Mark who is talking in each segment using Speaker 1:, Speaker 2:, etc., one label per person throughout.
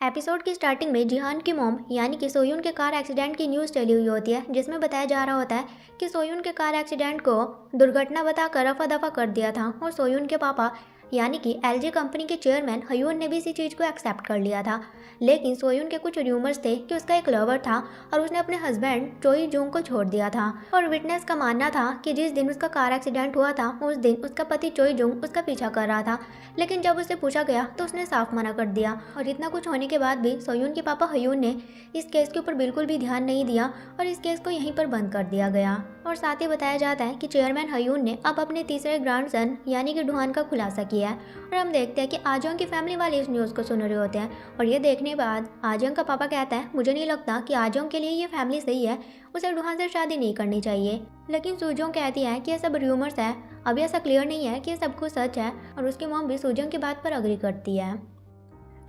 Speaker 1: Episode की starting में जिहान की मॉम यानी कि सोयून के कार एक्सीडेंट की न्यूज़ चली हुई होती है, जिसमें बताया जा रहा होता है कि सोयून के कार एक्सीडेंट को दुर्घटना बताकर रफा दफा कर दिया था और सोयून के पापा यानी कि एलजी कंपनी के चेयरमैन हयून ने भी इसी चीज़ को एक्सेप्ट कर लिया था। लेकिन सोयून के कुछ र्यूमर्स थे कि उसका एक लवर था और उसने अपने हस्बैंड चोई जूंग को छोड़ दिया था और विटनेस का मानना था कि जिस दिन उसका कार एक्सीडेंट हुआ था उस दिन उसका पति चोई जूंग उसका पीछा कर रहा था। लेकिन जब उससे पूछा गया तो उसने साफ मना कर दिया और इतना कुछ होने के बाद भी सोयून के पापा हयून ने इस केस के ऊपर बिल्कुल भी ध्यान नहीं दिया और इस केस को यहीं पर बंद कर दिया गया। और साथ ही बताया जाता है कि चेयरमैन हयून ने अब अपने तीसरे ग्रैंडसन यानी कि डुहान का खुलासा किया है और हम देखते हैं कि आजोंग की फैमिली वाले इस न्यूज़ को सुन रहे होते हैं और ये देखने के बाद आजोंग का पापा कहता है मुझे नहीं लगता कि आजोंग के लिए ये फैमिली सही है, उसे डुहान से शादी नहीं करनी चाहिए। लेकिन सूजोंग कहती है कि ये सब र्यूमर्स है, अभी ऐसा क्लियर नहीं है कि ये सब कुछ सच है और उसकी मॉम भी सूजोंग की बात पर अग्री करती है।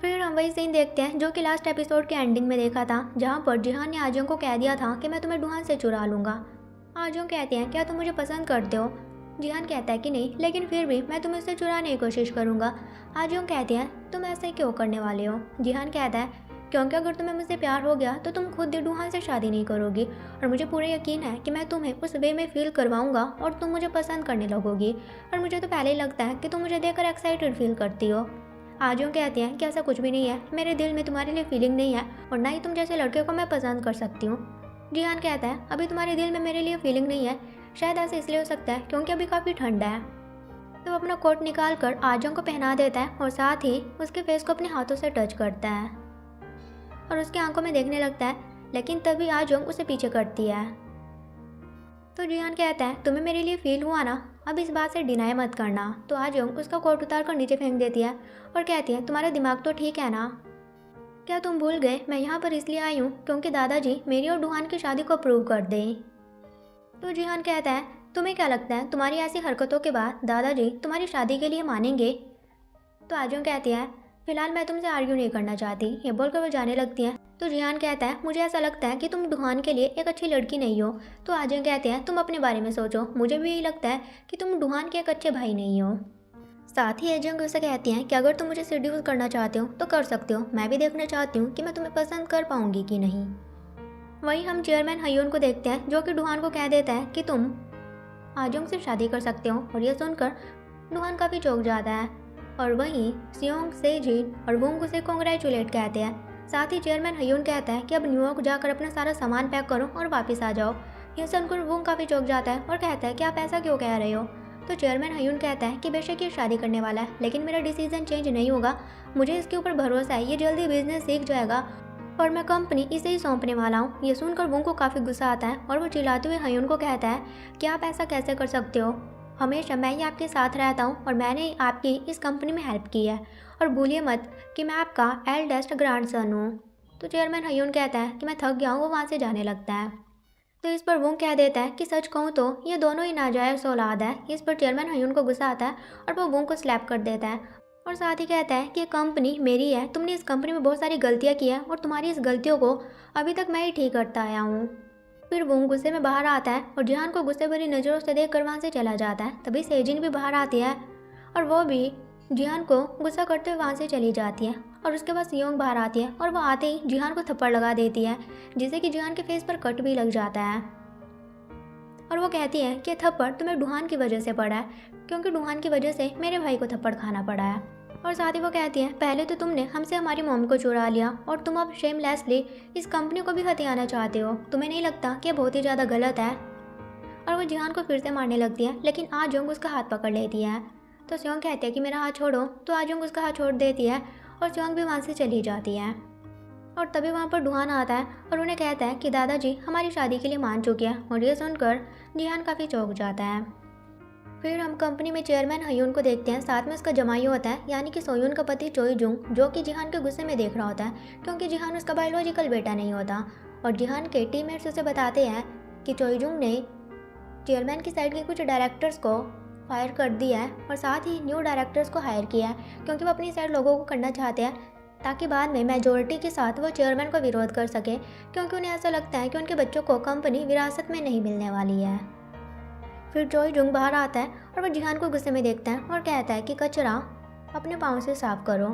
Speaker 1: फिर हम वही सीन देखते हैं जो कि लास्ट एपिसोड के एंडिंग में देखा था, जहाँ पर जिहान ने आजोंग को कह दिया था कि मैं तुम्हें डुहान से चुरा लूंगा। आजोंग कहते हैं क्या तुम मुझे पसंद करते हो? जिहान कहता है कि नहीं, लेकिन फिर भी मैं तुम्हें उससे चुराने की कोशिश करूंगा। आजोंग कहते हैं तुम ऐसे क्यों करने वाले हो? जिहान कहता है क्योंकि अगर तुम्हें मुझसे प्यार हो गया तो तुम खुद डुहान से शादी नहीं करोगी और मुझे पूरा यकीन है कि मैं तुम्हें उस वे में फील करवाऊंगा और तुम मुझे पसंद करने लगोगी और मुझे तो पहले ही लगता है कि तुम मुझे देखकर एक्साइटेड फील करती हो। आजोंग कहते हैं कि ऐसा कुछ भी नहीं है, मेरे दिल में तुम्हारे लिए फीलिंग नहीं है और ना ही तुम जैसे लड़के को मैं पसंद कर सकती हूँ। जिहान कहता है अभी तुम्हारे दिल में मेरे लिए फीलिंग नहीं है, शायद ऐसा इसलिए हो सकता है क्योंकि अभी काफ़ी ठंडा है। तो अपना कोट निकाल कर आजोंग को पहना देता है और साथ ही उसके फेस को अपने हाथों से टच करता है और उसकी आंखों में देखने लगता है, लेकिन तभी आजोंग उसे पीछे करती है। तो जिहान कहता है तुम्हें मेरे लिए फील हुआ ना, अब इस बात से डिनाई मत करना। तो आजोंग उसका कोट उतार कर नीचे फेंक देती है और कहती है तुम्हारा दिमाग तो ठीक है ना, क्या तुम भूल गए मैं यहाँ पर इसलिए आई हूँ क्योंकि दादाजी मेरी और डुहान की शादी को अप्रूव कर दें। तो जिहान कहता है तुम्हें क्या लगता है तुम्हारी ऐसी हरकतों के बाद दादाजी तुम्हारी शादी के लिए मानेंगे? तो आजोंग कहती है फिलहाल मैं तुमसे आर्ग्यू नहीं करना चाहती। ये बोलकर वो जाने लगती है। तो जिहान कहता है मुझे ऐसा लगता है कि तुम डुहान के लिए एक अच्छी लड़की नहीं हो। तो आजोंग कहते हैं तुम अपने बारे में सोचो, मुझे भी यही लगता है कि तुम डुहान के एक अच्छे भाई नहीं हो। साथ ही आजोंग उसे कहती हैं कि अगर तुम मुझे सेड्यूस करना चाहते हो तो कर सकते हो, मैं भी देखना चाहती हूँ कि मैं तुम्हें पसंद कर पाऊंगी कि नहीं। वहीं हम चेयरमैन हयून को देखते हैं जो कि डुहान को कह देता है कि तुम आजोंग से शादी कर सकते हो और यह सुनकर डुहान काफ़ी चौंक जाता है और वहीं सियोंग, सेजिन और वुंग उसे कॉन्ग्रेचुलेट कहते हैं। साथ ही चेयरमैन हयून कहता है कि अब न्यूयॉर्क जाकर अपना सारा सामान पैक करो और वापस आ जाओ। यह सुनकर वुंग काफ़ी चौंक जाता है और कहता है कि आप ऐसा क्यों कह रहे हो? तो चेयरमैन हयून कहता है कि बेशक ये शादी करने वाला है लेकिन मेरा डिसीजन चेंज नहीं होगा, मुझे इसके ऊपर भरोसा है, ये जल्दी बिजनेस सीख जाएगा और मैं कंपनी इसे ही सौंपने वाला हूँ। ये सुनकर वुंग को काफ़ी गुस्सा आता है और वो चिल्लाते हुए हयून को कहता है कि आप ऐसा कैसे कर सकते हो, हमेशा मैं ही आपके साथ रहता हूँ और मैंने आपकी इस कंपनी में हेल्प की है और भूलिए मत कि मैं आपका एल्डेस्ट ग्रैंडसन हूँ। तो चेयरमैन हयून कहता है कि मैं थक गया हूँ, वो वहाँ से जाने लगता है। तो इस पर वुंग कह देता है कि सच कहूँ तो ये दोनों ही नाजायज़ औलाद है। इस पर चेयरमैन हयून को गुस्सा आता है और वो वुंग को स्लैप कर देता है और साथ ही कहता है कि ये कंपनी मेरी है, तुमने इस कंपनी में बहुत सारी गलतियाँ की हैं और तुम्हारी इस गलतियों को अभी तक मैं ही ठीक करता आया हूँ। फिर वुंग गुस्से में बाहर आता है और जिहान को गुस्से भरी नज़रों से देख कर वहाँ से चला जाता है। तभी सेजिन भी बाहर आती है और वो भी जिहान को गुस्सा करते हुए वहाँ से चली जाती है और उसके बाद सियोंग बाहर आती है और वो आते ही जिहान को थप्पड़ लगा देती है, जिससे कि जिहान के फेस पर कट भी लग जाता है और वो कहती है कि थप्पड़ तुम्हें डुहान की वजह से पड़ा है क्योंकि डुहान की वजह से मेरे भाई को थप्पड़ खाना पड़ा है। और साथ ही वो कहती है पहले तो तुमने हमसे हमारी मॉम को चुरा लिया और तुम अब शेमलेसली इस कंपनी को भी हथियाना चाहते हो, तुम्हें नहीं लगता कि बहुत ही ज़्यादा गलत है? और वो जिहान को फिर से मारने लगती है लेकिन आजोंग उसका हाथ पकड़ लेती है। तो सियोंग कहती है कि मेरा हाथ छोड़ो, तो आजोंग उसका हाथ छोड़ देती है और सियोंग भी वहाँ से चली जाती है। और तभी वहाँ पर डुहान आता है और उन्हें कहता है कि दादाजी हमारी शादी के लिए मान चुके हैं और ये सुनकर जिहान काफ़ी चौंक जाता है। फिर हम कंपनी में चेयरमैन हयून को देखते हैं, साथ में उसका जमाई होता है यानी कि सोयून का पति चोई जूंग, जो कि जिहान के गुस्से में देख रहा होता है क्योंकि जिहान उसका बायोलॉजिकल बेटा नहीं होता। और जिहान के टीममेट्स उसे बताते हैं कि चोई जूंग ने चेयरमैन की साइड के कुछ डायरेक्टर्स को फायर कर दिया है और साथ ही न्यू डायरेक्टर्स को हायर किया है क्योंकि वो अपनी साइड लोगों को करना चाहते हैं ताकि बाद में मेजोरिटी के साथ वो चेयरमैन को विरोध कर सके, क्योंकि उन्हें ऐसा लगता है कि उनके बच्चों को कंपनी विरासत में नहीं मिलने वाली है। फिर चोई जूंग बाहर आता है और वो जिहान को गुस्से में देखता है और कहता है कि कचरा अपने पाँव से साफ करो।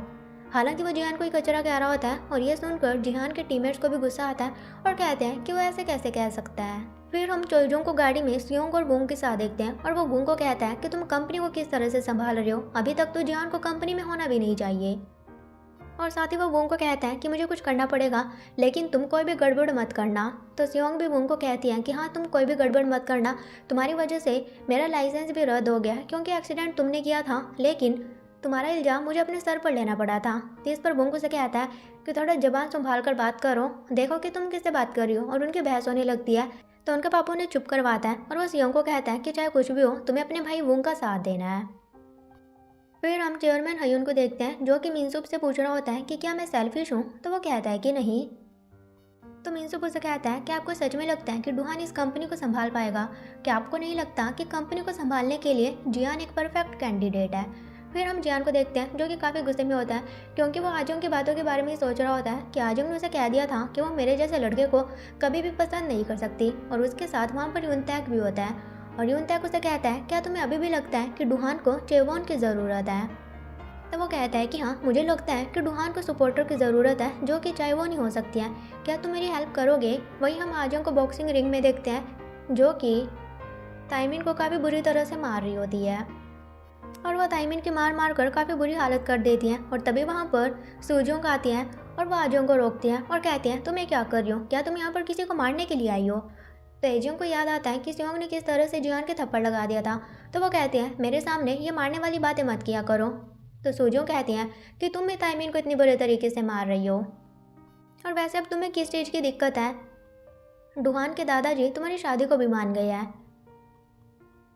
Speaker 1: हालांकि वो जिहान को ही कचरा कह रहा होता है और ये सुनकर जिहान के टीममेट्स को भी गुस्सा आता है और कहते हैं कि वो ऐसे कैसे कह सकता है। फिर हम चोइजोंग को गाड़ी में सियोंग और वूंग के साथ देखते हैं और वो वूंग को कहता है कि तुम कंपनी को किस तरह से संभाल रहे हो, अभी तक तो जिहान को कंपनी में होना भी नहीं चाहिए। और साथ ही वो वूंग को कहता है कि मुझे कुछ करना पड़ेगा, लेकिन तुम कोई भी गड़बड़ मत करना। तो सियोंग भी वूंग को कहती है कि हाँ, तुम कोई भी गड़बड़ मत करना, तुम्हारी वजह से मेरा लाइसेंस भी रद्द हो गया क्योंकि एक्सीडेंट तुमने किया था, लेकिन तुम्हारा इल्ज़ाम मुझे अपने सर पर लेना पड़ा था। तो इस पर वूंग उसे कहता है कि थोड़ा जबान संभाल कर बात करो, देखो कि तुम किससे बात कर रही हो। और उनकी बहस होने लगती है तो उनका पापा उन्हें चुप करवाता है और वो सियोंग को कहता है कि चाहे कुछ भी हो, तुम्हें अपने भाई वूंग का साथ देना है। फिर हम चेयरमैन हयुन को देखते हैं जो कि मिनसुप से पूछ रहा होता है कि क्या मैं सेल्फिश हूँ, तो वो कहता है कि नहीं। तो मिनसुप उसे कहता है कि आपको सच में लगता है कि डुहान इस कंपनी को संभाल पाएगा, क्या आपको नहीं लगता कि कंपनी को संभालने के लिए जियान एक परफेक्ट कैंडिडेट है। फिर हम जियान को देखते हैं जो कि काफ़ी गुस्से में होता है क्योंकि वो आजोंग की बातों के बारे में ही सोच रहा होता है कि आजोंग ने उसे कह दिया था कि वो मेरे जैसे लड़के को कभी भी पसंद नहीं कर सकती। और उसके साथ वहाँ पर यूनतैक भी होता है और यूनतैक उसे कहता है क्या तुम्हें अभी भी लगता है कि डुहान को चेवॉन की ज़रूरत है। तो वो कहता है कि हाँ, मुझे लगता है कि डुहान को सपोर्टर की ज़रूरत है जो कि चाहे वो नहीं हो सकती है, क्या तुम मेरी हेल्प करोगे। वहीं हम आजोंग को बॉक्सिंग रिंग में देखते हैं जो कि ताइमिन को काफ़ी बुरी तरह से मार रही होती है और वह ताइमिन की मार कर काफ़ी बुरी हालत कर देती हैं। और तभी वहाँ पर सूजोंग आती हैं और वह आजोंग को रोकती हैं और कहती हैं तुम ये क्या कर रही हो, क्या तुम यहाँ पर किसी को मारने के लिए आई हो। तो एजियोंग को याद आता है कि सियोंग ने किस तरह से जियान के थप्पड़ लगा दिया था, तो वो कहते हैं मेरे सामने ये मारने वाली बातें मत किया करो। तो सूजोंग कहती हैं कि तुम भी ताइमिन को इतनी बुरे तरीके से मार रही हो, और वैसे अब तुम्हें किस चीज़ की दिक्कत है, डुहान के दादाजी तुम्हारी शादी को भी मान गए हैं।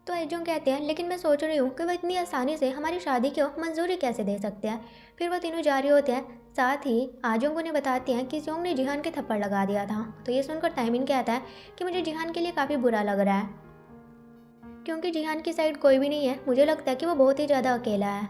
Speaker 1: तो एजियोंग कहते हैं लेकिन मैं सोच रही हूँ कि वह इतनी आसानी से हमारी शादी को मंजूरी कैसे दे सकते हैं। फिर वो तीनों जा रही होते हैं, साथ ही आजोंग उन्हें बताती हैं कि सियोंग ने जिहान के थप्पड़ लगा दिया था। तो ये सुनकर ताइमिन कहता है कि मुझे जिहान के लिए काफ़ी बुरा लग रहा है क्योंकि जिहान की साइड कोई भी नहीं है, मुझे लगता है कि वो बहुत ही ज़्यादा अकेला है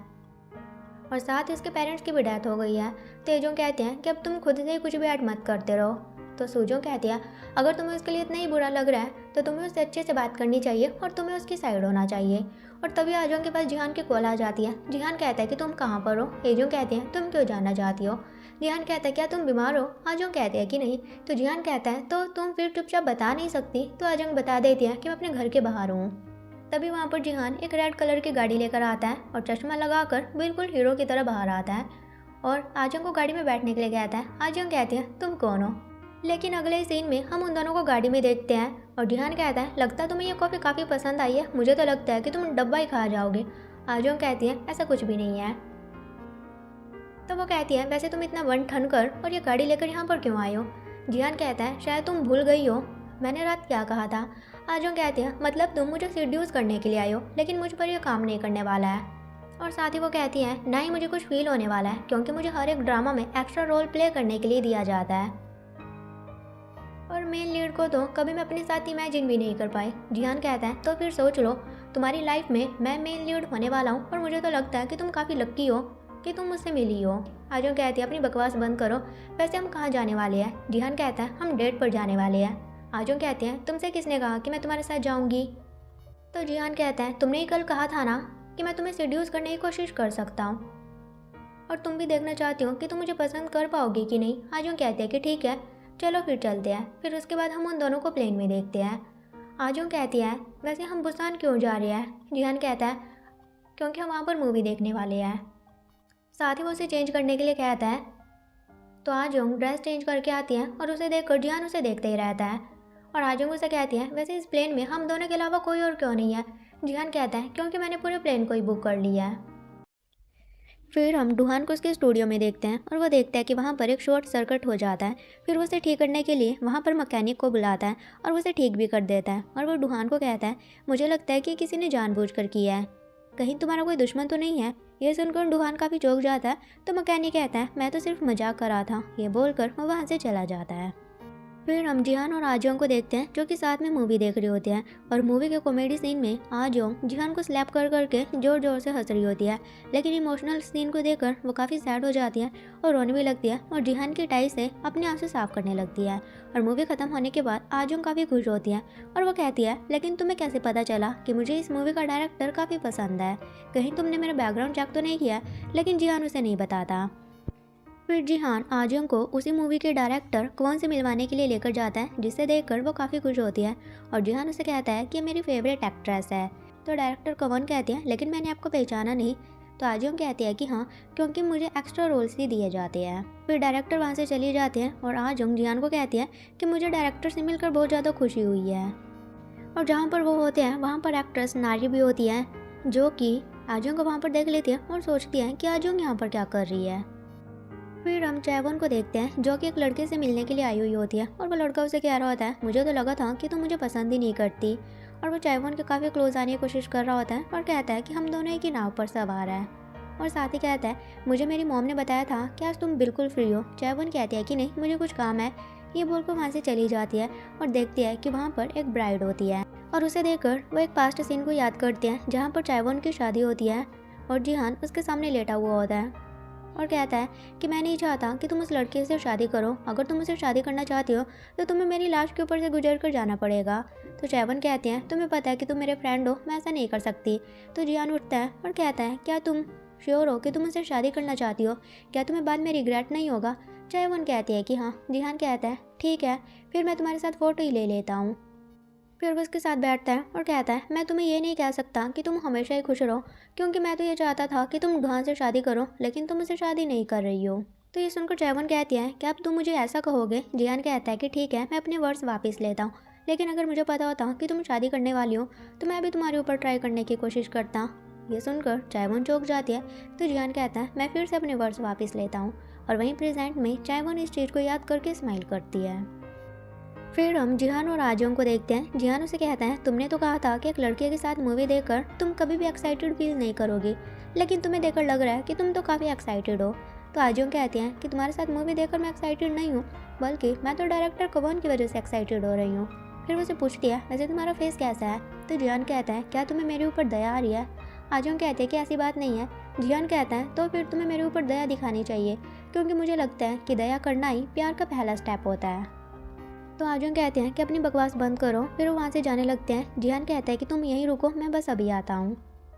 Speaker 1: और साथ ही उसके पेरेंट्स की भी डेथ हो गई है। तो एजियोंग कहते हैं कि अब तुम खुद से ही कुछ भी ऐड मत करते रहो। तो सूजोंग कहती है अगर तुम्हें उसके लिए इतना ही बुरा लग रहा है तो तुम्हें उससे अच्छे से बात करनी चाहिए और तुम्हें उसकी साइड होना चाहिए। और तभी आजोंग के पास जिहान की कॉल आ जाती है। जिहान कहता है कि तुम कहाँ पर हो। एजियोंग कहते हैं तुम क्यों जानना चाहती हो। जिहान कहता है क्या तुम बीमार हो। आजोंग कहते हैं कि नहीं। तो जिहान कहता है तो तुम फिर चुपचाप बता नहीं सकती। तो आजोंग बता देती है कि मैं अपने घर के बाहर हूँ। तभी वहाँ पर जिहान एक रेड कलर की गाड़ी लेकर आता है और चश्मा लगाकर बिल्कुल हीरो की तरह बाहर आता है और आजोंग को गाड़ी में बैठने के लिए कहता है। आजोंग कहती है तुम कौन हो। लेकिन अगले सीन में हम उन दोनों को गाड़ी में देखते हैं और जिहान कहता है लगता है तुम्हें ये कॉफ़ी काफ़ी पसंद आई है, मुझे तो लगता है कि तुम डब्बा ही खा जाओगे। आजोंग कहती है ऐसा कुछ भी नहीं है। तो वो कहती है वैसे तुम इतना वन ठन कर और ये गाड़ी लेकर यहाँ पर क्यों आए हो। जिहान कहता है शायद तुम भूल गई हो मैंने रात क्या कहा था। आजोंग कहते हैं मतलब तुम मुझे सीड्यूस करने के लिए आए हो, लेकिन मुझ पर यह काम नहीं करने वाला है। और साथ ही वो कहती हैं ना ही मुझे कुछ फील होने वाला है क्योंकि मुझे हर एक ड्रामा में एक्स्ट्रा रोल प्ले करने के लिए दिया जाता है और मेन लीड को तो कभी मैं अपने साथ इमेजिन भी नहीं कर पाई। जिहान कहता है तो फिर सोच लो तुम्हारी लाइफ में मैं मेन लीड होने वाला हूँ और मुझे तो लगता है कि तुम काफ़ी लक्की हो कि तुम मुझसे मिली हो। आजोंग कहती है अपनी बकवास बंद करो, वैसे हम कहाँ जाने वाले हैं। जिहान कहता है हम डेट पर जाने वाले हैं। आजोंग कहते हैं तुमसे किसने कहा कि मैं तुम्हारे साथ जाऊँगी। तो जिहान कहता है तुमने ही कल कहा था ना कि मैं तुम्हें सीड्यूस करने की कोशिश कर सकता हूँ और तुम भी देखना चाहती हो कि तुम मुझे पसंद कर पाओगी कि नहीं। आजोंग कहते हैं कि ठीक है चलो फिर चलते हैं। फिर उसके बाद हम उन दोनों को प्लेन में देखते हैं। आजोंग कहती है वैसे हम बुसान क्यों जा रहे हैं। जिहान कहता है क्योंकि हम वहाँ पर मूवी देखने वाले हैं। साथ ही वो उसे चेंज करने के लिए कहता है तो आजोंग ड्रेस चेंज करके आती है और उसे देखकर जिहान उसे देखते ही रहता है और आजोंग उसे कहती है वैसे इस प्लेन में हम दोनों के अलावा कोई और क्यों नहीं है। जिहान कहता है क्योंकि मैंने पूरे प्लेन को ही बुक कर लिया है। फिर हम डुहान को उसके स्टूडियो में देखते हैं और वो देखता है कि वहाँ पर एक शॉर्ट सर्किट हो जाता है। फिर वो उसे ठीक करने के लिए वहाँ पर मैकेनिक को बुलाता है और वो उसे ठीक भी कर देता है और वो डुहान को कहता है मुझे लगता है कि किसी ने जानबूझकर किया है, कहीं तुम्हारा कोई दुश्मन तो नहीं है। ये सुनकर डुहान काफ़ी चौंक जाता है। तो मैकेनिक कहता है मैं तो सिर्फ मजाक कर रहा था। ये बोलकर वो वहाँ से चला जाता है। फिर हम जिहान और आजोंग को देखते हैं जो कि साथ में मूवी देख रही होती है और मूवी के कॉमेडी सीन में आजोंग जिहान को स्लैप कर करके जोर जोर से हंस रही होती है, लेकिन इमोशनल सीन को देखकर वो काफ़ी सैड हो जाती है और रोने भी लगती है और जिहान की टाई से अपने आंसू साफ करने लगती है। और मूवी ख़त्म होने के बाद आजोंग काफ़ी खुश होती है और वो कहती है लेकिन तुम्हें कैसे पता चला कि मुझे इस मूवी का डायरेक्टर काफ़ी पसंद है, कहीं तुमने मेरा बैकग्राउंड चेक तो नहीं किया। लेकिन जिहान उसे नहीं बताता। फिर जिहान आजंग को उसी मूवी के डायरेक्टर क्वॉन से मिलवाने के लिए लेकर जाता है, जिसे देखकर वो काफ़ी खुश होती है और जिहान उसे कहता है कि ये मेरी फेवरेट एक्ट्रेस है। तो डायरेक्टर क्वॉन कहते हैं लेकिन मैंने आपको पहचाना नहीं। तो आजंग कहती है कि हाँ, क्योंकि मुझे एक्स्ट्रा रोल्स ही दिए जाते हैं। फिर डायरेक्टर वहाँ से चले जाते हैं और आजंग जिहान को कहती है कि मुझे डायरेक्टर से मिलकर बहुत ज़्यादा खुशी हुई है। और जहाँ पर वो होते हैं वहाँ पर एक्ट्रेस नारी भी होती है, जो कि आजंग को वहाँ पर देख लेती है और सोचती है कि आजंग यहाँ पर क्या कर रही है। फिर हम चैवोन को देखते हैं, जो कि एक लड़के से मिलने के लिए आई हुई होती है और वो लड़का उसे कह रहा होता है मुझे तो लगा था कि तुम मुझे पसंद ही नहीं करती। और वो चैवोन के काफ़ी क्लोज आने की कोशिश कर रहा होता है और कहता है कि हम दोनों एक ही नाव पर सवार हैं। और साथ ही कहता है मुझे मेरी मॉम ने बताया था कि आज तुम बिल्कुल फ्री हो। चैवोन कहती है कि नहीं, मुझे कुछ काम है। ये बोलकर वहाँ से चली जाती है और देखती है कि वहाँ पर एक ब्राइड होती है और उसे देखकर वो एक पास्ट सीन को याद करते हैं जहाँ पर चैवोन की शादी होती है और जिहान उसके सामने लेटा हुआ होता है और कहता है कि मैं नहीं चाहता कि तुम उस लड़के से शादी करो। अगर तुम उसे शादी करना चाहती हो तो तुम्हें मेरी लाश के ऊपर से गुजर कर जाना पड़ेगा। तो चैवोन कहते हैं तुम्हें पता है कि तुम मेरे फ्रेंड हो, मैं ऐसा नहीं कर सकती। तो जिहान उठता है और कहता है क्या तुम श्योर हो कि तुम उससे शादी करना चाहती हो? क्या तुम्हें बाद में रिग्रेट नहीं होगा? चैवोन कहती है कि हाँ। जिहान कहता है ठीक है, फिर मैं तुम्हारे साथ फ़ोटो ही ले लेता हूँ। फिर वो उसके साथ बैठता है और कहता है मैं तुम्हें ये नहीं कह सकता कि तुम हमेशा ही खुश रहो, क्योंकि मैं तो ये चाहता था कि तुम ढान से शादी करो, लेकिन तुम मुझसे शादी नहीं कर रही हो। तो ये सुनकर चैवोन कहती है कि अब तुम मुझे ऐसा कहोगे? जिहान कहता है कि ठीक है, मैं अपने वर्ड्स वापस लेता हूँ, लेकिन अगर मुझे पता होता कि तुम शादी करने वाली हो तो मैं भी तुम्हारे ऊपर ट्राई करने की कोशिश करता। ये सुनकर चैवोन चौंक जाती है। तो जिहान कहता है मैं फिर से अपने वर्ड्स वापस लेता हूँ और वहीं प्रेजेंट में चैवोन इस चीज़ को याद करके स्माइल करती है। फिर हम जिहान और आजंग को देखते हैं। जिहान उसे कहता है तुमने तो कहा था कि एक लड़के के साथ मूवी देखकर तुम कभी भी एक्साइटेड फील नहीं करोगी, लेकिन तुम्हें देखकर लग रहा है कि तुम तो काफ़ी एक्साइटेड हो। तो आजंग कहते हैं कि तुम्हारे साथ मूवी देखकर मैं एक्साइटेड नहीं हूँ, बल्कि मैं तो डायरेक्टर क्वॉन की वजह से एक्साइटेड हो रही हूँ। फिर उसे पूछती है वैसे तुम्हारा फेस कैसा है? तो जिहान कहता है क्या तुम्हें मेरे ऊपर दया आ रही है? आजंग कहते हैं कि ऐसी बात नहीं है। जिहान कहता है तो फिर तुम्हें मेरे ऊपर दया दिखानी चाहिए, क्योंकि मुझे लगता है कि दया करना ही प्यार का पहला स्टेप होता है। तो आजंग कहते हैं कि अपनी बकवास बंद करो। फिर वो वहाँ से जाने लगते हैं। जिहान कहता है कि तुम यहीं रुको, मैं बस अभी आता हूँ।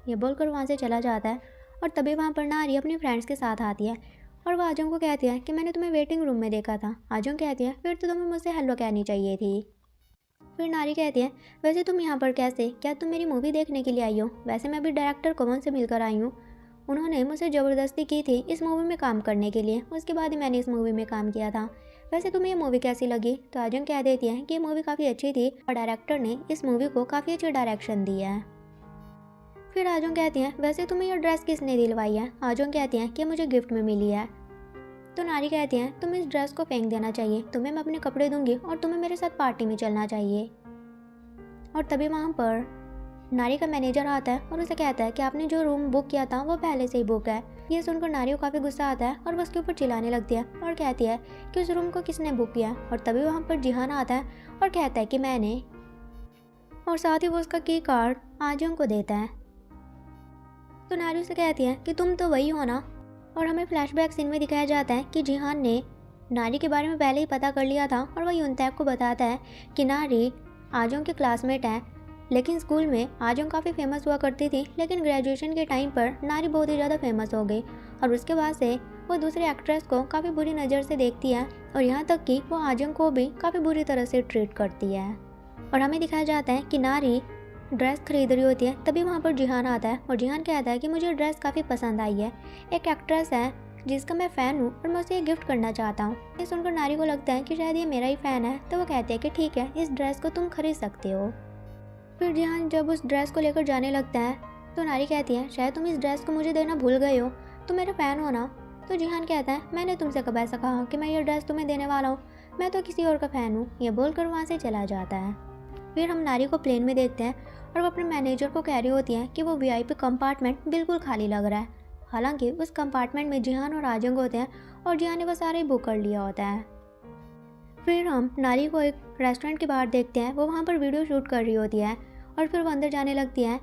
Speaker 1: ये बोलकर वहाँ से चला जाता है और तभी वहाँ पर नारी अपनी फ्रेंड्स के साथ आती है और वो आजंग को कहती है कि मैंने तुम्हें वेटिंग रूम में देखा था। आजंग कहती है फिर तो तुम्हें मुझसे हेलो कहनी चाहिए थी। फिर नारी कहती है वैसे तुम यहाँ पर कैसे? क्या तुम मेरी मूवी देखने के लिए आई हो? वैसे मैं भी डायरेक्टर क्वॉन से मिलकर आई हूँ, उन्होंने मुझे ज़बरदस्ती की थी इस मूवी में काम करने के लिए, उसके बाद ही मैंने इस मूवी में काम किया था। वैसे तुम्हें ये मूवी कैसी लगी? तो आजंग कह देती है कि ये मूवी काफ़ी अच्छी थी और डायरेक्टर ने इस मूवी को काफ़ी अच्छी डायरेक्शन दी है। फिर आजंग कहती है वैसे तुम्हें ये ड्रेस किसने दिलवाई है? आजंग कहती है कि मुझे गिफ्ट में मिली है। तो नारी कहती है तुम इस ड्रेस को फेंक देना चाहिए, तुम्हें मैं अपने कपड़े दूंगी और तुम्हें मेरे साथ पार्टी में चलना चाहिए। और तभी वहाँ पर नारी का मैनेजर आता है और उसे कहता है कि आपने जो रूम बुक किया था वो पहले से ही बुक है। ये सुनकर नारी को काफ़ी गुस्सा आता है और वो उसके ऊपर चिल्लाने लगती है और कहती है कि उस रूम को किसने बुक किया। और तभी वहाँ पर जिहान आता है और कहता है कि मैंने, और साथ ही वो उसका की कार्ड आजंग को देता है। तो नारी उसे कहती है कि तुम तो वही हो ना। और हमें फ्लैशबैक सीन में दिखाया जाता है कि जिहान ने नारी के बारे में पहले ही पता कर लिया था और वह यूनतैक को बताता है कि नारी आजंग के क्लासमेट है, लेकिन स्कूल में आजंग काफ़ी फेमस हुआ करती थी, लेकिन ग्रेजुएशन के टाइम पर नारी बहुत ही ज़्यादा फेमस हो गई और उसके बाद से वो दूसरे एक्ट्रेस को काफ़ी बुरी नज़र से देखती है और यहाँ तक कि वो आजंग को भी काफ़ी बुरी तरह से ट्रीट करती है। और हमें दिखाया जाता है कि नारी ड्रेस खरीद रही होती है, तभी वहाँ पर जिहान आता है और जिहान कहता है कि मुझे ड्रेस काफ़ी पसंद आई है, एक एक्ट्रेस है जिसका मैं फ़ैन हूँ और मैं उसे ये गिफ्ट करना चाहता हूँ। ये सुनकर नारी को लगता है कि शायद ये मेरा ही फ़ैन है, तो वो कहती है कि ठीक है, इस ड्रेस को तुम खरीद सकते हो। फिर जिहान जब उस ड्रेस को लेकर जाने लगता है तो नारी कहती है शायद तुम इस ड्रेस को मुझे देना भूल गए हो, तुम मेरा फ़ैन हो ना। तो जिहान कहता है मैंने तुमसे कब ऐसा कहा कि मैं ये ड्रेस तुम्हें देने वाला हूँ, मैं तो किसी और का फ़ैन हूँ। ये बोलकर वहाँ से चला जाता है। फिर हम नारी को प्लेन में देखते हैं और वो अपने मैनेजर को कह रही होती है कि वो VIP कंपार्टमेंट बिल्कुल खाली लग रहा है। हालांकि उस कंपार्टमेंट में जिहान और आजंग होते हैं और जिहान ने वो सारा ही बुक कर लिया होता है। फिर हम नारी को एक रेस्टोरेंट के बाहर देखते हैं, वो वहाँ पर वीडियो शूट कर रही होती है और फिर वो अंदर जाने लगती है,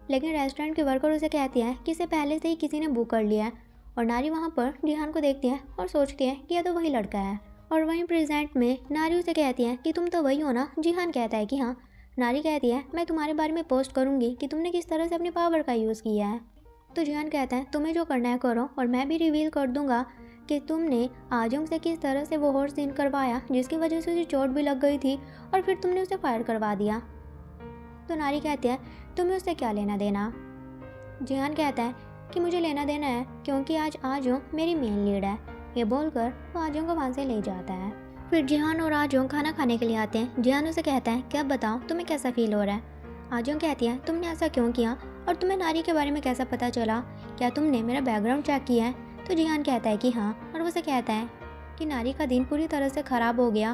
Speaker 1: लेकिन रेस्टोरेंट के वर्कर उसे कहती है कि इसे पहले से ही किसी ने बुक कर लिया है। और नारी वहाँ पर जिहान को देखती है और सोचती है कि यह तो वही लड़का है। और वहीं प्रेजेंट में नारी उसे कहती है कि तुम तो वही हो ना। जिहान कहता है कि हाँ। नारी कहती है मैं तुम्हारे बारे में पोस्ट करूँगी कि तुमने किस तरह से अपने पावर का यूज़ किया है। तो जिहान कहता है तुम्हें जो करना है करो और मैं भी रिवील कर दूंगा कि तुमने आजम से किस तरह से वो हॉर्स सीन करवाया जिसकी वजह से उसे चोट भी लग गई थी और फिर तुमने उसे फायर करवा दिया। तो नारी कहती है तुम्हें उससे क्या लेना देना। जिहान कहता है कि मुझे लेना देना है क्योंकि आज आजम मेरी मेन लीड है। ये बोलकर वो आजम को वहाँ से ले जाता है। फिर जिहान और आजम खाना खाने के लिए आते हैं। जिहान उसे कहता है कि अब बताओ तुम्हें कैसा फील हो रहा है। आजम कहती है तुमने ऐसा क्यों किया और तुम्हें नारी के बारे में कैसा पता चला, क्या तुमने मेरा बैकग्राउंड चेक किया है। तो जिहान कहता है कि हाँ, और उसे कहता है कि नारी का दिन पूरी तरह से ख़राब हो गया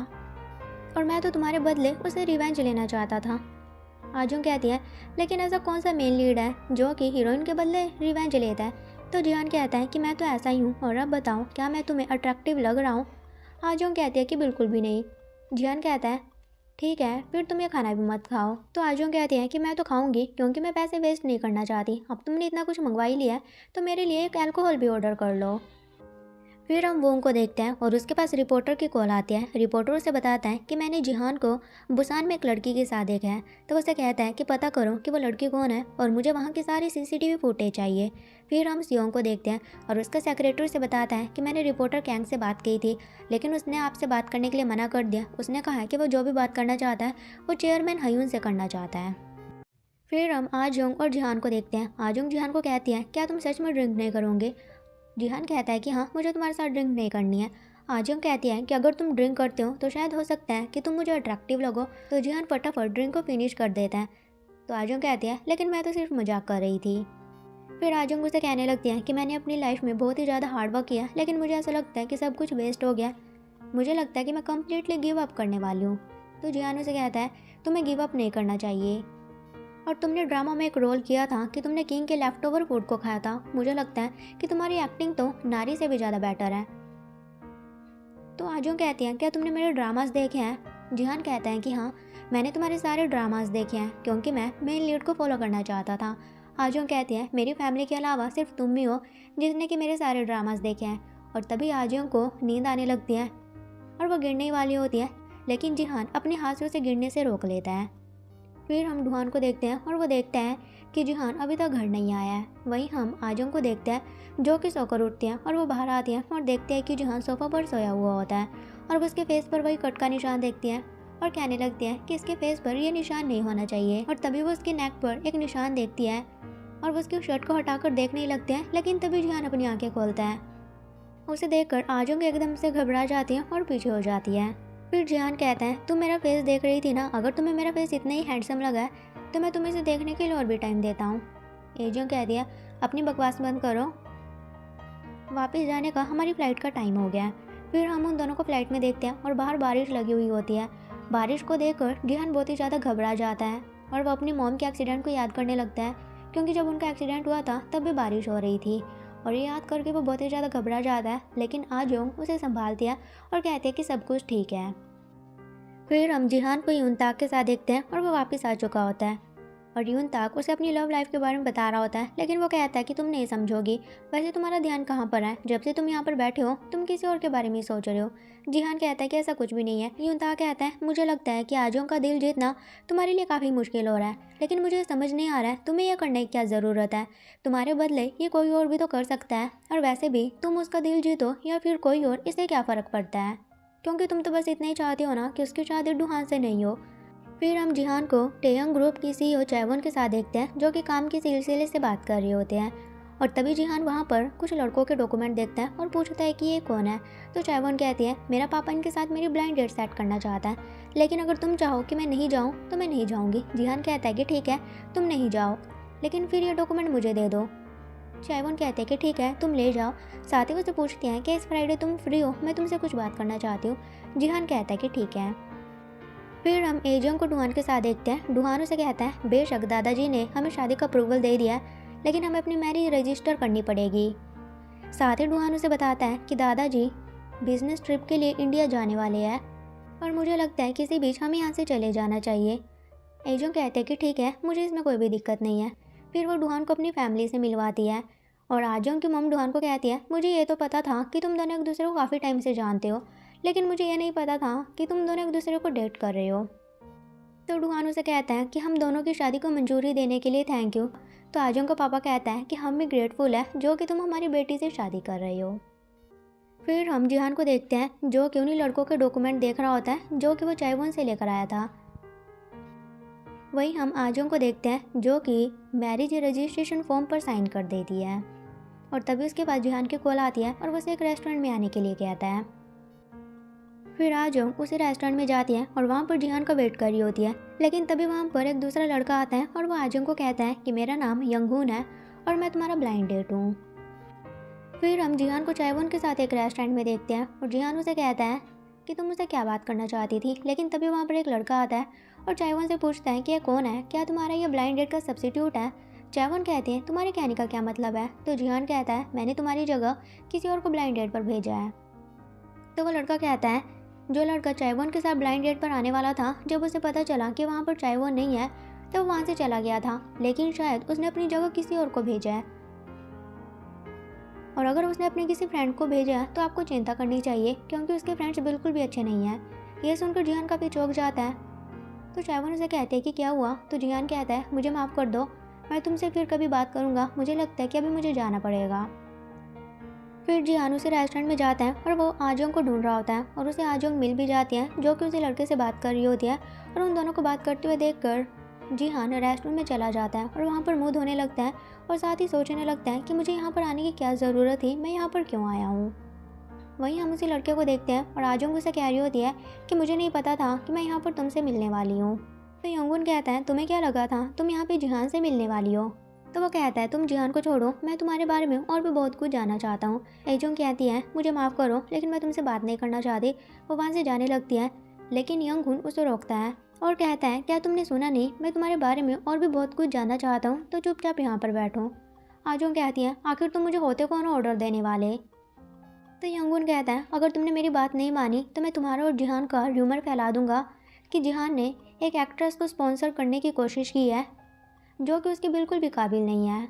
Speaker 1: और मैं तो तुम्हारे बदले उसे रिवेंज लेना चाहता था। आजम कहती है लेकिन ऐसा कौन सा मेन लीड है जो कि हीरोइन के बदले रिवेंज लेता है। तो जिहान कहता है कि मैं तो ऐसा ही हूँ और अब बताओ क्या मैं तुम्हें अट्रैक्टिव लग रहा हूँ। आजम कहती है कि बिल्कुल भी नहीं। जिहान कहता है ठीक है फिर तुम ये खाना भी मत खाओ। तो आजम कहती है कि मैं तो खाऊंगी क्योंकि मैं पैसे वेस्ट नहीं करना चाहती। अब तुमने इतना कुछ मंगवा ही लिया है तो मेरे लिए एक अल्कोहल भी ऑर्डर कर लो। फिर हम वोंग को देखते हैं और उसके पास रिपोर्टर की कॉल आती है। रिपोर्टर उसे बताता है कि मैंने जिहान को बुसान में एक लड़की के साथ देखा है। तो उसे कहता है कि पता करो कि वो लड़की कौन है और मुझे वहाँ की सारी सीसीटीवी फुटेज चाहिए। फिर हम सियोंग को देखते हैं और उसका सेक्रेटरी से बताता है कि मैंने रिपोर्टर कैंग से बात की थी लेकिन उसने आपसे बात करने के लिए मना कर दिया। उसने कहा है कि वो जो भी बात करना चाहता है वो चेयरमैन हयून से करना चाहता है। फिर हम आजोंग और जिहान को देखते हैं। आजोंग जिहान को कहती है क्या तुम सच में ड्रिंक नहीं करोगे। जिहान कहता है कि हाँ मुझे तुम्हारे साथ ड्रिंक नहीं करनी है। आजम कहती है कि अगर तुम ड्रिंक करते हो तो शायद हो सकता है कि तुम मुझे अट्रैक्टिव लगो। तो जिहान फटाफट ड्रिंक को फिनिश कर देता है। तो आजम कहती है लेकिन मैं तो सिर्फ मजाक कर रही थी। फिर आजम उसे कहने लगती है कि मैंने अपनी लाइफ में बहुत ही ज़्यादा हार्ड वर्क किया लेकिन मुझे ऐसा लगता है कि सब कुछ वेस्ट हो गया। मुझे लगता है कि मैं कम्प्लीटली गिव अप करने वाली हूँ। तो जिहान उसे कहता है तुम्हें गिव अप नहीं करना चाहिए और तुमने ड्रामा में एक रोल किया था कि तुमने किंग के लेफ्ट ओवर फूड को खाया था। मुझे लगता है कि तुम्हारी एक्टिंग तो नारी से भी ज़्यादा बेटर है। तो आजों कहती हैं क्या तुमने मेरे ड्रामास देखे हैं। जिहान कहता है कि हाँ मैंने तुम्हारे सारे ड्रामास देखे हैं क्योंकि मैं मेन लीड को फॉलो करना चाहता था। आजों कहती हैं मेरी फैमिली के अलावा सिर्फ तुम ही हो जिसने कि मेरे सारे ड्रामास देखे हैं। और तभी आजों को नींद आने लगती है और वह गिरने वाली होती है लेकिन जिहान अपने हाथ से उसे गिरने से रोक लेता है। फिर हम डुहान को देखते हैं और वो देखते हैं कि जिहान अभी तक घर नहीं आया है। वहीं हम आजम को देखते हैं जो कि सोकर उठती हैं और वो बाहर आती हैं और देखते हैं कि जिहान सोफा पर सोया हुआ होता है और उसके फेस पर वही कट का निशान देखती हैं और कहने लगती है कि इसके फेस पर ये निशान नहीं होना चाहिए। और तभी वो उसके नेक पर एक निशान देखती है और वो उसकी शर्ट को हटाकर देखने लगते हैं लेकिन तभी जिहान अपनी आंखें खोलता है। उसे देखकर आजम एकदम से घबरा जाती है और पीछे हो जाती है। फिर जिहान कहता है तुम मेरा फेस देख रही थी ना, अगर तुम्हें मेरा फेस इतना ही हैंडसम लगा है तो मैं तुम्हें इसे देखने के लिए और भी टाइम देता हूँ। एजों कह दिया अपनी बकवास बंद करो, वापस जाने का हमारी फ़्लाइट का टाइम हो गया है। फिर हम उन दोनों को फ्लाइट में देखते हैं और बाहर बारिश लगी हुई होती है। बारिश को देखकर जिहान बहुत ही ज़्यादा घबरा जाता है और वह अपनी मॉम के एक्सीडेंट को याद करने लगता है क्योंकि जब उनका एक्सीडेंट हुआ था तब भी बारिश हो रही थी और ये याद करके वो बहुत ही ज़्यादा घबरा जाता है। लेकिन आजोंग उसे संभालती है और कहते हैं कि सब कुछ ठीक है। फिर हम जिहान को यूनताक के साथ देखते हैं और वो वापस आ चुका होता है और यूनताक उसे अपनी लव लाइफ के बारे में बता रहा होता है लेकिन वो कहता है कि तुम नहीं समझोगी, वैसे तुम्हारा ध्यान कहाँ पर है, जब से तुम यहाँ पर बैठे हो तुम किसी और के बारे में सोच रहे हो। जिहान कहता है कि ऐसा कुछ भी नहीं है। यूनताक कहता है मुझे लगता है कि आजों का दिल जीतना तुम्हारे लिए काफ़ी मुश्किल हो रहा है लेकिन मुझे समझ नहीं आ रहा है तुम्हें यह करने की क्या ज़रूरत है, तुम्हारे बदले ये कोई और भी तो कर सकता है और वैसे भी तुम उसका दिल जीतो या फिर कोई और, इससे क्या फ़र्क पड़ता है क्योंकि तुम तो बस इतना ही चाहते हो ना कि उसकी शादी डुहान से नहीं हो। फिर हम जिहान को टेयंग ग्रुप की सीईओ चैवोन के साथ देखते हैं जो कि काम के सिलसिले से बात कर रहे होते हैं और तभी जिहान वहाँ पर कुछ लड़कों के डॉक्यूमेंट देखता है और पूछता है कि ये कौन है। तो चैवोन कहती है मेरा पापा इनके साथ मेरी ब्लाइंड डेट सेट करना चाहता है लेकिन अगर तुम चाहो कि मैं नहीं जाऊँ तो मैं नहीं जाऊँगी। जिहान कहता है कि ठीक है तुम नहीं जाओ लेकिन फिर ये डॉक्यूमेंट मुझे दे दो। चैवोन कहते हैं कि ठीक है तुम ले जाओ। साथ ही वो से पूछते हैं कि इस फ्राइडे तुम फ्री हो, मैं तुमसे कुछ बात करना चाहती हूँ। जिहान कहता है कि ठीक है। फिर हम एजोंग को डुहान के साथ देखते हैं। डुहान उसे कहता है बेशक दादाजी ने हमें शादी का अप्रूवल दे दिया है लेकिन हमें अपनी मैरिज रजिस्टर करनी पड़ेगी। साथ ही डुहान उसे बताता है कि दादाजी बिजनेस ट्रिप के लिए इंडिया जाने वाले हैं और मुझे लगता है किसी बीच हमें यहाँ से चले जाना चाहिए। एजोंग कहते हैं कि ठीक है मुझे इसमें कोई भी दिक्कत नहीं है। फिर वो डुहान को अपनी फैमिली से मिलवाती है और आजोंग की मम डुहान को कहती है मुझे ये तो पता था कि तुम दोनों एक दूसरे को काफ़ी टाइम से जानते हो लेकिन मुझे ये नहीं पता था कि तुम दोनों एक दूसरे को डेट कर रहे हो। तो डुहान उसे कहता है कि हम दोनों की शादी को मंजूरी देने के लिए थैंक यू। तो आजोंग का पापा कहता है कि हम भी ग्रेटफुल है जो कि तुम हमारी बेटी से शादी कर रहे हो। फिर हम जिहान को देखते हैं जो कि उन्हीं लड़कों के डॉक्यूमेंट देख रहा होता है जो कि वो चाइवोन से लेकर आया था। वहीं हम आजोंग को देखते हैं जो कि मैरिज रजिस्ट्रेशन फॉर्म पर साइन कर देती है और तभी उसके पास जिहान की कॉल आती है और वो उसे एक रेस्टोरेंट में आने के लिए कहता है। फिर आजोंग उसी रेस्टोरेंट में जाती है और वहाँ पर जिहान का वेट कर रही होती है, लेकिन तभी वहाँ पर एक दूसरा लड़का आता है और वो आजोंग को कहता है कि मेरा नाम यंगहून है और मैं तुम्हारा ब्लाइंड डेट हूँ। फिर हम जिहान को चाइवोन के साथ एक रेस्टोरेंट में देखते हैं और जिहान उसे कहता है कि तुम मुझसे क्या बात करना चाहती थी, लेकिन तभी वहाँ पर एक लड़का आता है और चाइवोन से पूछता है कि यह कौन है, क्या तुम्हारा ये ब्लाइंड डेट का सब्स्टिट्यूट है। चाइवोन कहते हैं तुम्हारे कहने का क्या मतलब है। तो जिहान कहता है मैंने तुम्हारी जगह किसी और को ब्लाइंड डेट पर भेजा है। तो वो लड़का कहता है जो लड़का चाइवोन के साथ ब्लाइंड डेट पर आने वाला था, जब उसे पता चला कि वहाँ पर चाइवोन नहीं है तो वो वहाँ से चला गया था, लेकिन शायद उसने अपनी जगह किसी और को भेजा है। और अगर उसने अपने किसी फ्रेंड को भेजा है तो आपको चिंता करनी चाहिए क्योंकि उसके फ्रेंड्स बिल्कुल भी अच्छे नहीं हैं। ये सुनकर जिहान काफ़ी चौंक जाता है। तो चाइवोन उसे कहते हैं कि क्या हुआ। तो जिहान कहता है मुझे माफ़ कर दो, मैं तुमसे फिर कभी बात करूँगा, मुझे लगता है कि अभी मुझे जाना पड़ेगा। फिर जिहान उसे रेस्टोरेंट में जाता है और वो आजोंग को ढूंढ रहा होता है और उसे आजोंग मिल भी जाती है जो कि उसे लड़के से बात कर रही होती है। और उन दोनों को बात करते हुए देखकर जिहान रेस्टोरेंट में चला जाता है और वहाँ पर मुँह धोने लगता है और साथ ही सोचने लगता है कि मुझे यहाँ पर आने की क्या ज़रूरत थी, मैं यहाँ पर क्यों आया हूँ। वहीं हम उसी लड़के को देखते हैं और आजोंग उसे कह रही होती है कि मुझे नहीं पता था कि मैं यहाँ पर तुमसे मिलने वाली हूँ। तो यंगून कहता है तुम्हें क्या लगा था तुम यहाँ पे जिहान से मिलने वाली हो। तो वो कहता है तुम जिहान को छोड़ो, मैं तुम्हारे बारे में और भी बहुत कुछ जानना चाहता हूँ। एजोंग कहती है मुझे माफ़ करो लेकिन मैं तुमसे बात नहीं करना चाहती। वो वहाँ से जाने लगती है लेकिन यंगून उसे रोकता है और कहता है क्या तुमने सुना नहीं, मैं तुम्हारे बारे में और भी बहुत कुछ जानना चाहता हूँ, तो चुपचाप यहाँ पर बैठो। आजोंग कहती है आखिर तुम मुझे होते कौन ऑर्डर देने वाले। तो यंगून कहता है अगर तुमने मेरी बात नहीं मानी तो मैं तुम्हारा और जिहान का र्यूमर फैला दूंगा कि जिहान ने एक एक्ट्रेस को स्पॉन्सर करने की कोशिश की है जो कि उसके बिल्कुल भी काबिल नहीं है।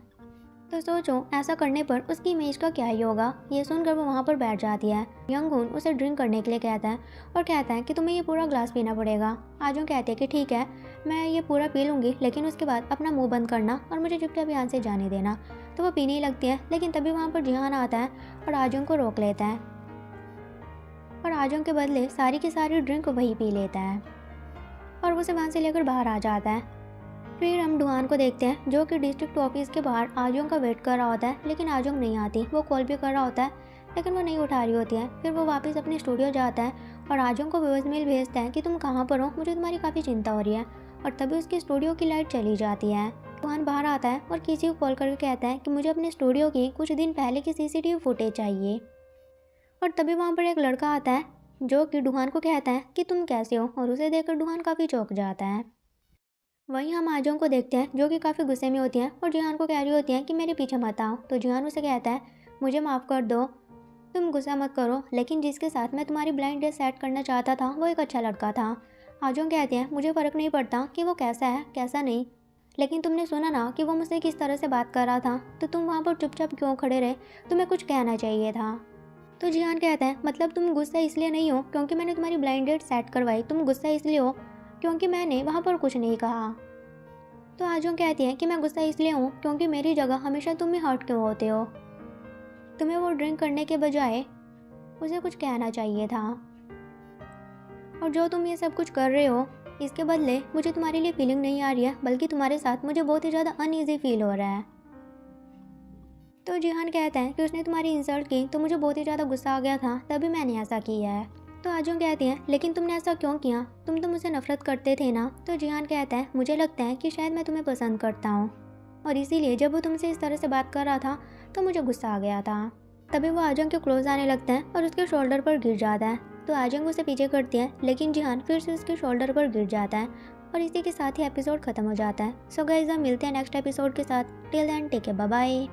Speaker 1: तो सोचो ऐसा करने पर उसकी इमेज का क्या ही होगा। ये सुनकर वो वहाँ पर बैठ जाती है। यंगून उसे ड्रिंक करने के लिए कहता है और कहता है कि तुम्हें ये पूरा ग्लास पीना पड़ेगा। आजोंग कहते हैं कि ठीक है मैं ये पूरा पी लूँगी, लेकिन उसके बाद अपना मुंह बंद करना और मुझे चुपचाप यहाँ से जाने देना। तो वो पीने ही लगती है, लेकिन तभी वहाँ पर जिहान आता है और आजोंग को रोक लेता है और आजोंग के बदले सारी की सारी ड्रिंक वही पी लेता है और उसे वहाँ से लेकर बाहर आ जाता है। फिर हम डुआन को देखते हैं जो कि डिस्ट्रिक्ट ऑफिस के बाहर आजोंग का वेट कर रहा होता है, लेकिन आजोंग नहीं आती। वो कॉल भी कर रहा होता है लेकिन वो नहीं उठा रही होती है। फिर वो वापस अपने स्टूडियो जाता है और आजोंग को वॉइसमेल भेजता है कि तुम कहाँ पर हो, मुझे तुम्हारी काफ़ी चिंता हो रही है। और तभी उसके स्टूडियो की लाइट चली जाती है। डुआन बाहर आता है और किसी को कॉल करके कहता है कि मुझे अपने स्टूडियो की कुछ दिन पहले की CCTV फुटेज चाहिए। और तभी वहाँ पर एक लड़का आता है जो कि डुहान को कहता है कि तुम कैसे हो, और उसे देखकर डुहान काफ़ी चौंक जाता है। वहीं हम आजोंग को देखते हैं जो कि काफ़ी गुस्से में होती हैं और जिहान को कह रही होती हैं कि मेरे पीछे मत आओ। तो जिहान उसे कहता है मुझे माफ़ कर दो, तुम गुस्सा मत करो, लेकिन जिसके साथ मैं तुम्हारी ब्लाइंड डेट सेट करना चाहता था वो एक अच्छा लड़का था। आजोंग कहते हैं मुझे फ़र्क नहीं पड़ता कि वो कैसा है कैसा नहीं, लेकिन तुमने सुना ना कि वो मुझसे किस तरह से बात कर रहा था, तो तुम वहाँ पर चुपचाप क्यों खड़े रहे, तुम्हें कुछ कहना चाहिए था। तो जिहान कहता है मतलब तुम गुस्सा इसलिए नहीं हो क्योंकि मैंने तुम्हारी ब्लाइंड डेट सेट करवाई, तुम गुस्सा इसलिए हो क्योंकि मैंने वहाँ पर कुछ नहीं कहा। तो आजोंग कहती है कि मैं गुस्सा इसलिए हूँ क्योंकि मेरी जगह हमेशा तुम ही हर्ट क्यों होते हो, तुम्हें वो ड्रिंक करने के बजाय उसे कुछ कहना चाहिए था, और जो तुम ये सब कुछ कर रहे हो इसके बदले मुझे तुम्हारे लिए फीलिंग नहीं आ रही है, बल्कि तुम्हारे साथ मुझे बहुत ही ज़्यादा अनईजी फील हो रहा है। तो जिहान कहता है कि उसने तुम्हारी इंसल्ट की तो मुझे बहुत ही ज़्यादा गुस्सा आ गया था, तभी मैंने ऐसा किया है। तो आजोंग कहती है लेकिन तुमने ऐसा क्यों किया, तुम तो मुझसे नफरत करते थे ना। तो जिहान कहता है मुझे लगता है कि शायद मैं तुम्हें पसंद करता हूँ, और इसीलिए जब वो तुमसे इस तरह से बात कर रहा था तो मुझे गुस्सा आ गया था। तभी वो आजोंग के क्लोज आने लगता है और उसके शोल्डर पर गिर जाता है। तो आजोंग उसे पीछे करती है, लेकिन जिहान फिर से उसके शोल्डर पर गिर जाता है, और इसी के साथ ही एपिसोड खत्म हो जाता है। सो गाइस हम मिलते हैं नेक्स्ट एपिसोड के साथ। Till then take care, bye bye.